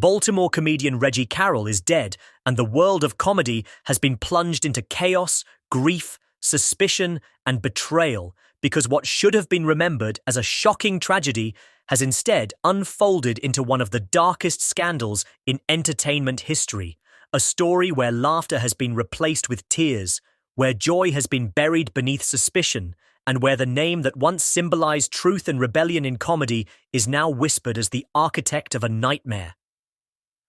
Baltimore comedian Reggie Carroll is dead, and the world of comedy has been plunged into chaos, grief, suspicion, and betrayal because what should have been remembered as a shocking tragedy has instead unfolded into one of the darkest scandals in entertainment history, a story where laughter has been replaced with tears, where joy has been buried beneath suspicion, and where the name that once symbolized truth and rebellion in comedy is now whispered as the architect of a nightmare.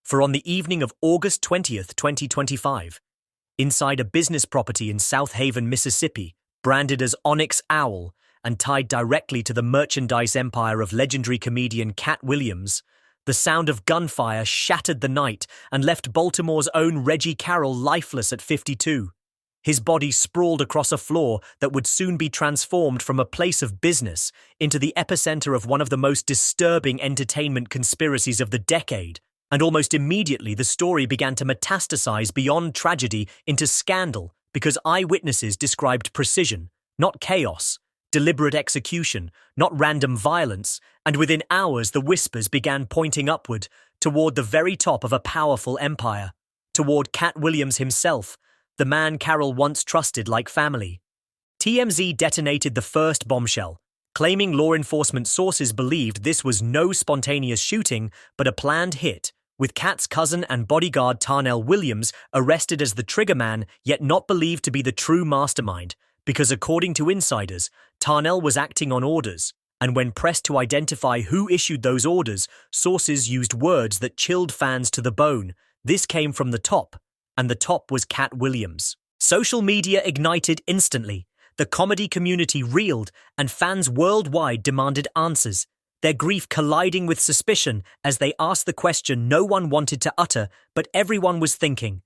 For on the evening of August 20th, 2025, inside a business property in South Haven, Mississippi, branded as Onyx Owl and tied directly to the merchandise empire of legendary comedian Carroll-Williams, the sound of gunfire shattered the night and left Baltimore's own Reggie Carroll lifeless at 52. His body sprawled across a floor that would soon be transformed from a place of business into the epicenter of one of the most disturbing entertainment conspiracies of the decade. And almost immediately the story began to metastasize beyond tragedy into scandal because eyewitnesses described precision, not chaos, deliberate execution, not random violence, and within hours the whispers began pointing upward, toward the very top of a powerful empire, toward Carroll-Williams himself, the man Carroll once trusted like family. TMZ detonated the first bombshell, claiming law enforcement sources believed this was no spontaneous shooting but a planned hit, with Cat's cousin and bodyguard Carroll-Williams arrested as the triggerman yet not believed to be the true mastermind, because according to insiders, Carroll was acting on orders, and when pressed to identify who issued those orders, sources used words that chilled fans to the bone. This came from the top, and the top was Carroll-Williams. Social media ignited instantly. The comedy community reeled, and fans worldwide demanded answers, their grief colliding with suspicion as they asked the question no one wanted to utter, but everyone was thinking.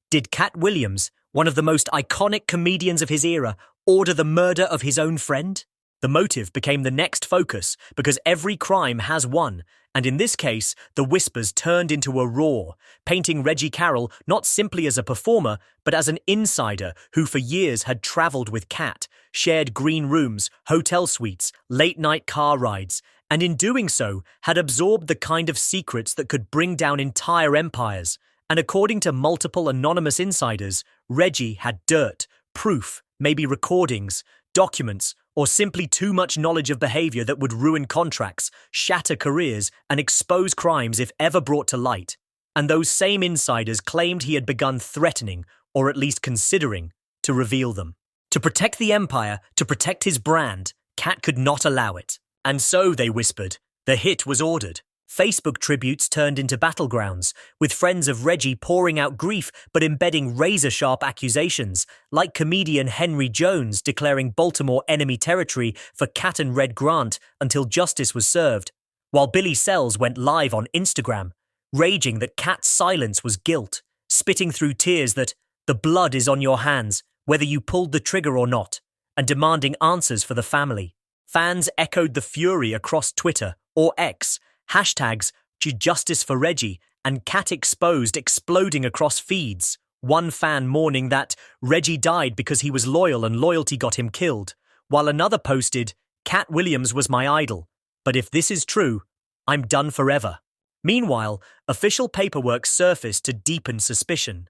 Did Carroll-Williams, one of the most iconic comedians of his era, order the murder of his own friend? The motive became the next focus because every crime has one, and in this case, the whispers turned into a roar, painting Reggie Carroll not simply as a performer, but as an insider who for years had traveled with Cat, shared green rooms, hotel suites, late-night car rides, and in doing so had absorbed the kind of secrets that could bring down entire empires. And according to multiple anonymous insiders, Reggie had dirt, proof, maybe recordings, documents, or simply too much knowledge of behavior that would ruin contracts, shatter careers, and expose crimes if ever brought to light. And those same insiders claimed he had begun threatening, or at least considering, to reveal them. To protect the empire, to protect his brand, Cat could not allow it. And so, they whispered, the hit was ordered. Facebook tributes turned into battlegrounds, with friends of Reggie pouring out grief but embedding razor-sharp accusations, like comedian Henry Jones declaring Baltimore enemy territory for Cat and Red Grant until justice was served, while Billy Sells went live on Instagram, raging that Cat's silence was guilt, spitting through tears that the blood is on your hands, whether you pulled the trigger or not, and demanding answers for the family. Fans echoed the fury across Twitter, or X, hashtags Justice for Reggie and Cat Exposed exploding across feeds, one fan mourning that Reggie died because he was loyal and loyalty got him killed, while another posted, Carroll-Williams was my idol, but if this is true, I'm done forever. Meanwhile, official paperwork surfaced to deepen suspicion.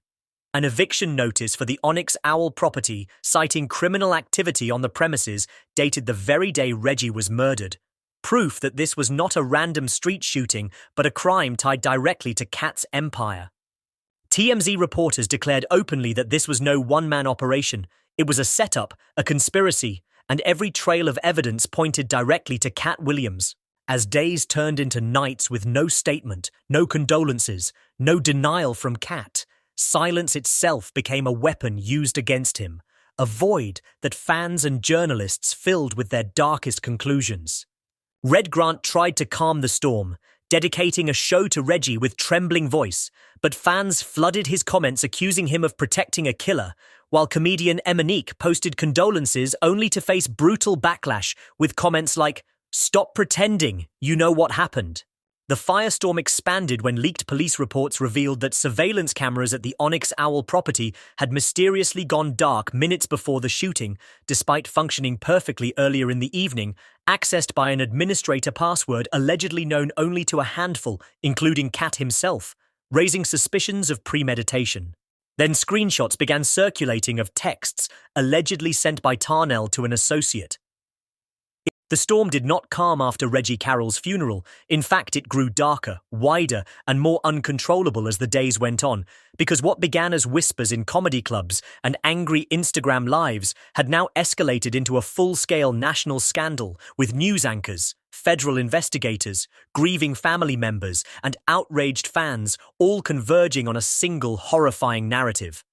An eviction notice for the Onyx Owl property citing criminal activity on the premises dated the very day Reggie was murdered. Proof that this was not a random street shooting, but a crime tied directly to Cat's empire. TMZ reporters declared openly that this was no one-man operation. It was a setup, a conspiracy, and every trail of evidence pointed directly to Carroll-Williams. As days turned into nights with no statement, no condolences, no denial from Cat, silence itself became a weapon used against him, a void that fans and journalists filled with their darkest conclusions. Red Grant tried to calm the storm, dedicating a show to Reggie with trembling voice, but fans flooded his comments accusing him of protecting a killer, while comedian Eminique posted condolences only to face brutal backlash with comments like, "Stop pretending, you know what happened." The firestorm expanded when leaked police reports revealed that surveillance cameras at the Onyx Owl property had mysteriously gone dark minutes before the shooting, despite functioning perfectly earlier in the evening, accessed by an administrator password allegedly known only to a handful, including Cat himself, raising suspicions of premeditation. Then screenshots began circulating of texts allegedly sent by Tarnell to an associate. The storm did not calm after Reggie Carroll's funeral. In fact, it grew darker, wider, and more uncontrollable as the days went on, because what began as whispers in comedy clubs and angry Instagram lives had now escalated into a full-scale national scandal with news anchors, federal investigators, grieving family members, and outraged fans all converging on a single horrifying narrative.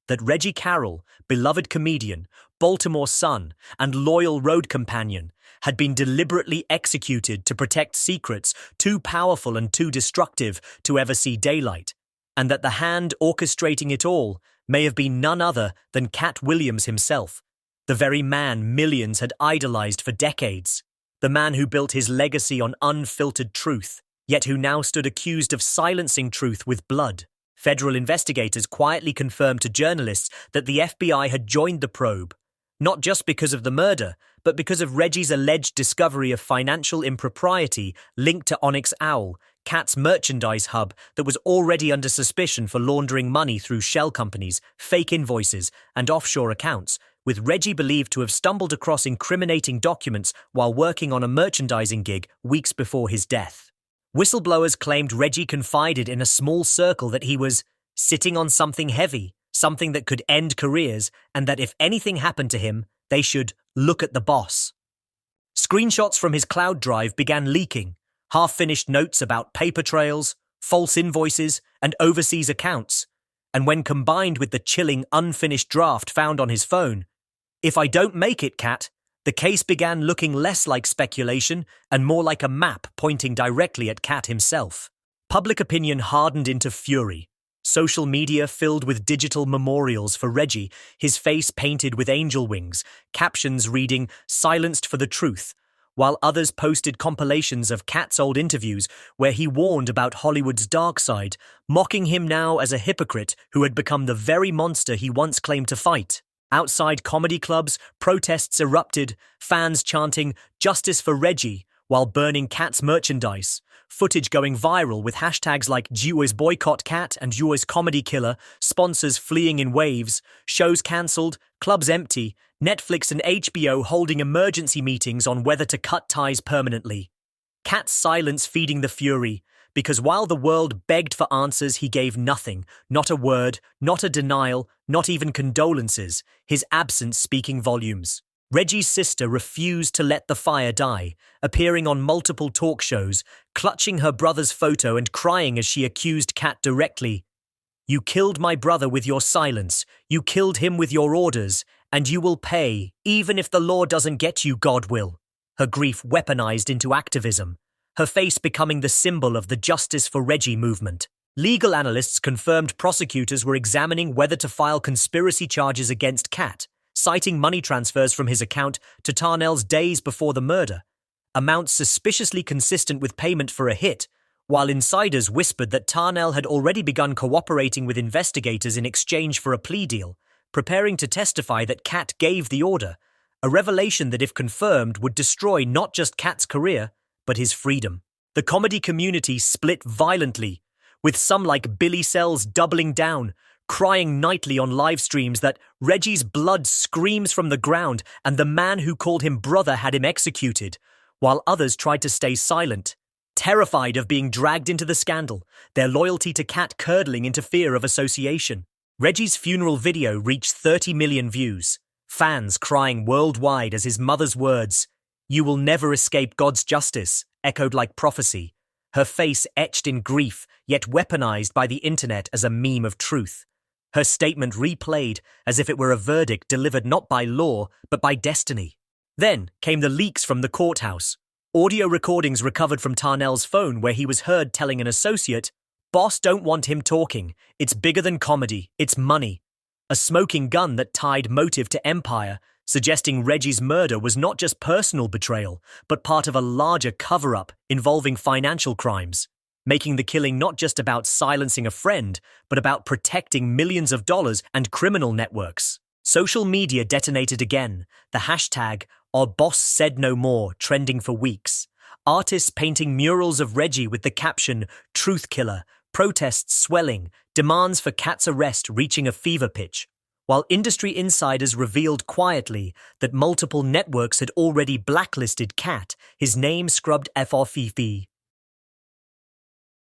That Reggie Carroll, beloved comedian, Baltimore son, and loyal road companion, had been deliberately executed to protect secrets too powerful and too destructive to ever see daylight, and that the hand orchestrating it all may have been none other than Carroll-Williams himself, the very man millions had idolized for decades, the man who built his legacy on unfiltered truth, yet who now stood accused of silencing truth with blood. Federal investigators quietly confirmed to journalists that the FBI had joined the probe, not just because of the murder, but because of Reggie's alleged discovery of financial impropriety linked to Onyx Owl, Cat's merchandise hub that was already under suspicion for laundering money through shell companies, fake invoices, and offshore accounts, with Reggie believed to have stumbled across incriminating documents while working on a merchandising gig weeks before his death. Whistleblowers claimed Reggie confided in a small circle that he was sitting on something heavy, something that could end careers, and that if anything happened to him, they should look at the boss. Screenshots from his cloud drive began leaking, half-finished notes about paper trails, false invoices, and overseas accounts, and when combined with the chilling unfinished draft found on his phone, "If I don't make it, Cat," the case began looking less like speculation and more like a map pointing directly at Cat himself. Public opinion hardened into fury. Social media filled with digital memorials for Reggie, his face painted with angel wings, captions reading, "Silenced for the truth," while others posted compilations of Cat's old interviews where he warned about Hollywood's dark side, mocking him now as a hypocrite who had become the very monster he once claimed to fight. Outside comedy clubs, protests erupted, fans chanting "Justice for Reggie" while burning Cat's merchandise, footage going viral with hashtags like "US Boycott Cat" and "US Comedy Killer," sponsors fleeing in waves, shows cancelled, clubs empty, Netflix and HBO holding emergency meetings on whether to cut ties permanently. Cat's silence feeding the fury, because while the world begged for answers, he gave nothing, not a word, not a denial, not even condolences, his absence speaking volumes. Reggie's sister refused to let the fire die, appearing on multiple talk shows, clutching her brother's photo and crying as she accused Cat directly. "You killed my brother with your silence, you killed him with your orders, and you will pay, even if the law doesn't get you, God will." Her grief weaponized into activism, her face becoming the symbol of the Justice for Reggie movement. Legal analysts confirmed prosecutors were examining whether to file conspiracy charges against Cat, citing money transfers from his account to Tarnell's days before the murder, amounts suspiciously consistent with payment for a hit, while insiders whispered that Tarnell had already begun cooperating with investigators in exchange for a plea deal, preparing to testify that Cat gave the order, a revelation that, if confirmed, would destroy not just Cat's career, but his freedom. The comedy community split violently, with some like Billy Sells doubling down, crying nightly on live streams that Reggie's blood screams from the ground and the man who called him brother had him executed, while others tried to stay silent, terrified of being dragged into the scandal, their loyalty to Cat curdling into fear of association. Reggie's funeral video reached 30 million views, fans crying worldwide as his mother's words, "You will never escape God's justice," echoed like prophecy, her face etched in grief, yet weaponized by the internet as a meme of truth. Her statement replayed as if it were a verdict delivered not by law, but by destiny. Then came the leaks from the courthouse. Audio recordings recovered from Tarnell's phone where he was heard telling an associate, "Boss don't want him talking. It's bigger than comedy. It's money." A smoking gun that tied motive to empire, suggesting Reggie's murder was not just personal betrayal, but part of a larger cover-up involving financial crimes, making the killing not just about silencing a friend, but about protecting millions of dollars and criminal networks. Social media detonated again, the hashtag #OurBossSaidNoMore trending for weeks. Artists painting murals of Reggie with the caption "Truth Killer," protests swelling, demands for Cat's arrest reaching a fever pitch, while industry insiders revealed quietly that multiple networks had already blacklisted Cat, his name scrubbed FOFFI.